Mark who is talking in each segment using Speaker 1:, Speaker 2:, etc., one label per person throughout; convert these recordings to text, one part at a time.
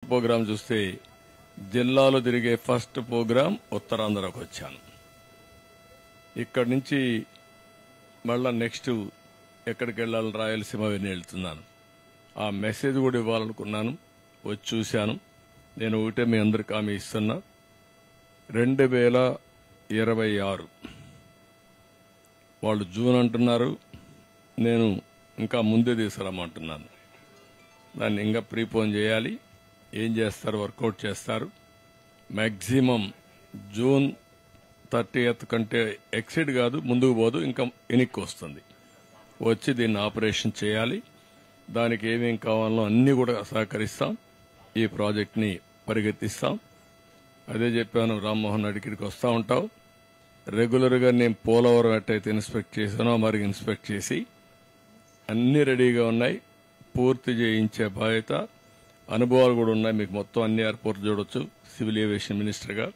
Speaker 1: Programme చూస్తే జిల్లాలో తిరిగే ఫస్ట్ ప్రోగ్రాం ఉత్తరాంధ్రకు వచ్చాను. ఇక్కడి నుంచి మళ్ళా నెక్స్ట్ ఎక్కడికి వెళ్లాలని రాయలసీమ వెళ్ళి వెళ్తున్నాను. ఆ మెసేజ్ కూడా ఇవ్వాలనుకున్నాను. వచ్చి చూశాను. నేను ఒకటే మీ అందరికి హామీ ఇస్తున్నా, 2026 వాళ్ళు జూన్ అంటున్నారు, నేను ఇంకా ముందే తీసుకురమ్మంటున్నాను. దాన్ని ఇంకా ప్రీపోన్ చేయాలి. ఏం చేస్తారు, వర్కౌట్ చేస్తారు. మ్యాక్సిమం జూన్ 30th కంటే ఎక్సిడ్ కాదు, ముందుకు పోదు, ఇంకా ఎనిక్కి వస్తుంది. వచ్చి దీన్ని ఆపరేషన్ చేయాలి. దానికి ఏమేం కావాలో అన్ని కూడా సహకరిస్తాం. ఈ ప్రాజెక్ట్ని పరిగెత్తిస్తాం. అదే చెప్పాను, రామ్మోహన్ రెడ్డికి ఇక్కడికి వస్తూ ఉంటావు. రెగ్యులర్గా నేను పోలవరం ఎట్టయితే ఇన్స్పెక్ట్ చేశానో మరి ఇన్స్పెక్ట్ చేసి అన్ని రెడీగా ఉన్నాయి. పూర్తి చేయించే బాధ్యత, అనుభవాలు కూడా ఉన్నాయి. మీకు మొత్తం అన్ని ఎయిర్పోర్ట్ చూడొచ్చు సివిల్ ఏవియేషన్ మినిస్టర్గా.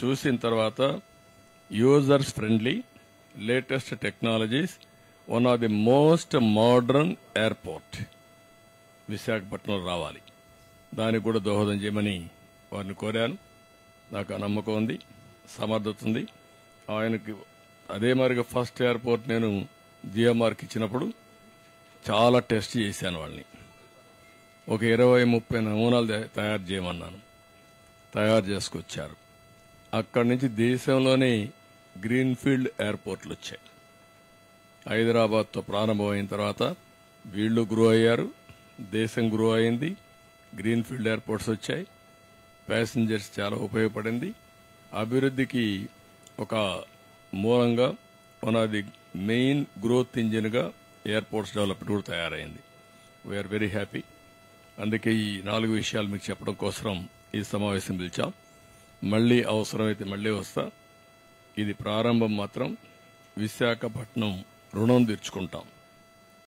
Speaker 1: చూసిన తర్వాత users friendly, latest technologies, one of the most modern airport Visakhapatnam రావాలి. దానికి కూడా దోహదం చేయమని వారిని కోరాను. నాకు ఆ నమ్మకం ఉంది, సమర్థత ఉంది. ఆయనకి అదే మరిగా ఫస్ట్ ఎయిర్పోర్ట్ నేను జిఎంఆర్కి ఇచ్చినప్పుడు చాలా టెస్ట్ చేశాను. వాళ్ళని ఒక 20-30 నమూనాలు తయారు చేయమన్నాను. తయారు చేసుకొచ్చారు. అక్కడి నుంచి దేశంలోనే గ్రీన్ఫీల్డ్ ఎయిర్పోర్ట్లు వచ్చాయి. హైదరాబాద్తో ప్రారంభమైన తర్వాత వీళ్లు గ్రో అయ్యారు, దేశం గ్రో అయింది, గ్రీన్ఫీల్డ్ ఎయిర్పోర్ట్స్ వచ్చాయి. ప్యాసింజర్స్ చాలా ఉపయోగపడింది. అభివృద్ధికి ఒక మూలంగా one of the main growth ఇంజిన్గా ఎయిర్పోర్ట్స్ డెవలప్మెంట్ కూడా తయారైంది. We are very happy. అందుకే ఈ 4 విషయాలు మీకు చెప్పడం కోసం ఈ సమావేశం పిలిచాం. మళ్లీ అవసరమైతే మళ్లీ వస్తా. ఇది ప్రారంభం మాత్రం. విశాఖపట్నం రుణం తీర్చుకుంటాం.